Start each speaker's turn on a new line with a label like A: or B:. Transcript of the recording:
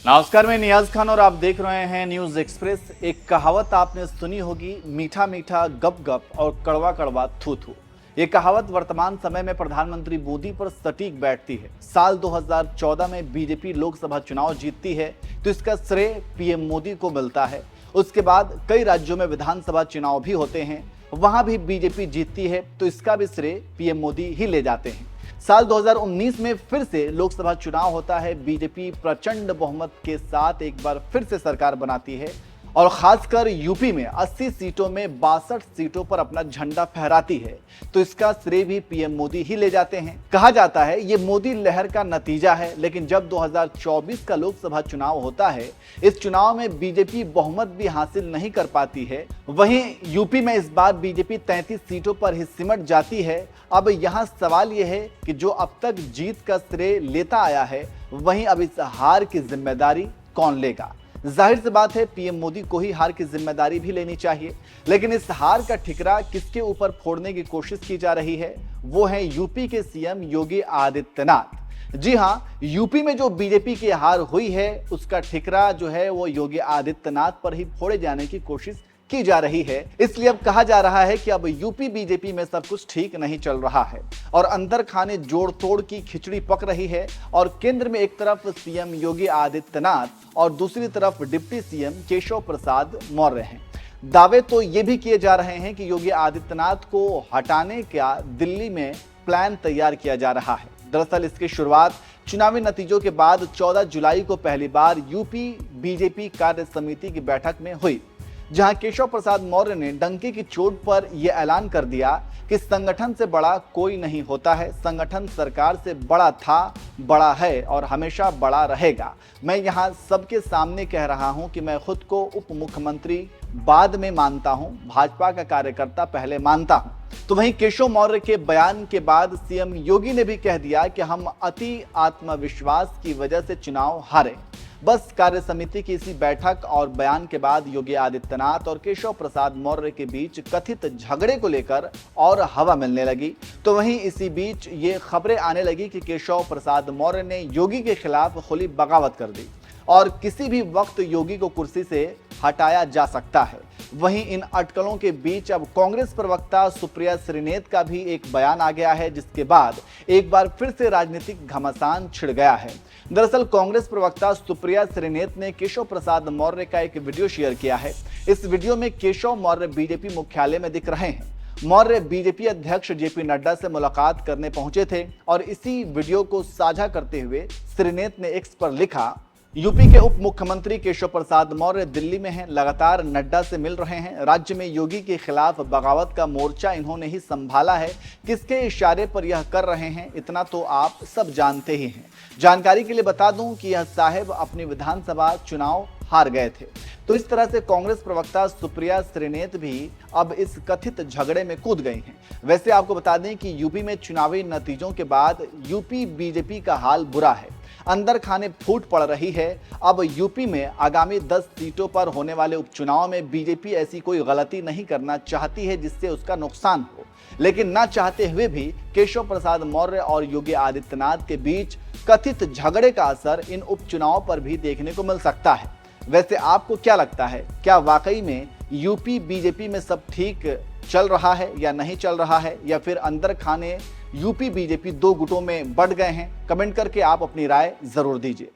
A: नमस्कार, मैं नियाज खान और आप देख रहे हैं न्यूज एक्सप्रेस। एक कहावत आपने सुनी होगी, मीठा मीठा गप गप और कड़वा कड़वा थू थू। ये कहावत वर्तमान समय में प्रधानमंत्री मोदी पर सटीक बैठती है। साल 2014 में बीजेपी लोकसभा चुनाव जीतती है तो इसका श्रेय पीएम मोदी को मिलता है। उसके बाद कई राज्यों में विधानसभा चुनाव भी होते हैं, वहां भी बीजेपी जीतती है तो इसका भी श्रेय पीएम मोदी ही ले जाते हैं। साल 2019 में फिर से लोकसभा चुनाव होता है। बीजेपी प्रचंड बहुमत के साथ एक बार फिर से सरकार बनाती है और खासकर यूपी में 80 सीटों में 62 सीटों पर अपना झंडा फहराती है तो इसका श्रेय भी पीएम मोदी ही ले जाते हैं। कहा जाता है ये मोदी लहर का नतीजा है, लेकिन जब 2024 का लोकसभा चुनाव होता है, इस चुनाव में बीजेपी बहुमत भी हासिल नहीं कर पाती है। वहीं यूपी में इस बार बीजेपी 33 सीटों पर ही सिमट जाती है। अब यहाँ सवाल यह है कि जो अब तक जीत का श्रेय लेता आया है, वहीं अब इस हार की जिम्मेदारी कौन लेगा? जाहिर सी बात है, पीएम मोदी को ही हार की जिम्मेदारी भी लेनी चाहिए, लेकिन इस हार का ठिकरा किसके ऊपर फोड़ने की कोशिश की जा रही है? वो है यूपी के सीएम योगी आदित्यनाथ। जी हां, यूपी में जो बीजेपी की हार हुई है उसका ठिकरा जो है वो योगी आदित्यनाथ पर ही फोड़े जाने की कोशिश की जा रही है। इसलिए अब कहा जा रहा है कि अब यूपी बीजेपी में सब कुछ ठीक नहीं चल रहा है और अंदर खाने जोड़ तोड़ की खिचड़ी पक रही है और केंद्र में एक तरफ सीएम योगी आदित्यनाथ और दूसरी तरफ डिप्टी सीएम केशव प्रसाद मौर्य हैं। दावे तो ये भी किए जा रहे हैं कि योगी आदित्यनाथ को हटाने का दिल्ली में प्लान तैयार किया जा रहा है। दरअसल इसकी शुरुआत चुनावी नतीजों के बाद 14 जुलाई को पहली बार यूपी बीजेपी कार्य समिति की बैठक में हुई, जहां केशव प्रसाद मौर्य ने डंके की चोट पर यह ऐलान कर दिया कि संगठन से बड़ा कोई नहीं होता है। संगठन सरकार से बड़ा था, बड़ा है और हमेशा बड़ा रहेगा। मैं यहां सबके सामने कह रहा हूं कि मैं खुद को उप मुख्यमंत्री बाद में मानता हूं, भाजपा का कार्यकर्ता पहले मानता हूं। तो वहीं केशव मौर्य के बयान के बाद सीएम योगी ने भी कह दिया कि हम अति आत्मविश्वास की वजह से चुनाव हारे। बस कार्य समिति की इसी बैठक और बयान के बाद योगी आदित्यनाथ और केशव प्रसाद मौर्य के बीच कथित झगड़े को लेकर और हवा मिलने लगी। तो वहीं इसी बीच ये खबरें आने लगी कि केशव प्रसाद मौर्य ने योगी के खिलाफ खुली बगावत कर दी और किसी भी वक्त योगी को कुर्सी से हटाया जा सकता है। वहीं इन अटकलों के बीच अब कांग्रेस प्रवक्ता सुप्रिया श्रीनेत का भी एक बयान आ गया है, जिसके बाद एक बार फिर से राजनीतिक घमासान छिड़ गया है। दरअसल कांग्रेस प्रवक्ता सुप्रिया श्रीनेत ने केशव प्रसाद मौर्य का एक वीडियो शेयर किया है। इस वीडियो में केशव मौर्य बीजेपी मुख्यालय में दिख रहे हैं। मौर्य बीजेपी अध्यक्ष जेपी नड्डा से मुलाकात करने पहुंचे थे और इसी वीडियो को साझा करते हुए श्रीनेत ने एक्स पर लिखा, यूपी के उप मुख्यमंत्री केशव प्रसाद मौर्य दिल्ली में हैं, लगातार नड्डा से मिल रहे हैं। राज्य में योगी के खिलाफ बगावत का मोर्चा इन्होंने ही संभाला है। किसके इशारे पर यह कर रहे हैं, इतना तो आप सब जानते ही हैं। जानकारी के लिए बता दूं कि यह साहब अपनी विधानसभा चुनाव हार गए थे। तो इस तरह से कांग्रेस प्रवक्ता सुप्रिया श्रीनेत भी अब इस कथित झगड़े में कूद गई हैं। वैसे आपको बता दें कि यूपी में चुनावी नतीजों के बाद यूपी बीजेपी का हाल बुरा है। अंदर खाने फूट पड़ रही है। अब यूपी में आगामी 10 सीटों पर होने वाले उपचुनाव में बीजेपी ऐसी कोई गलती नहीं करना चाहती है जिससे उसका नुकसान हो, लेकिन ना चाहते हुए भी केशव प्रसाद मौर्य और योगी आदित्यनाथ के बीच कथित झगड़े का असर इन उपचुनाव पर भी देखने को मिल सकता है। वैसे आपको क्या लगता है, क्या वाकई में यूपी बीजेपी में सब ठीक चल रहा है या नहीं चल रहा है, या फिर अंदर खाने यूपी बीजेपी दो गुटों में बढ़ गए हैं? कमेंट करके आप अपनी राय जरूर दीजिए।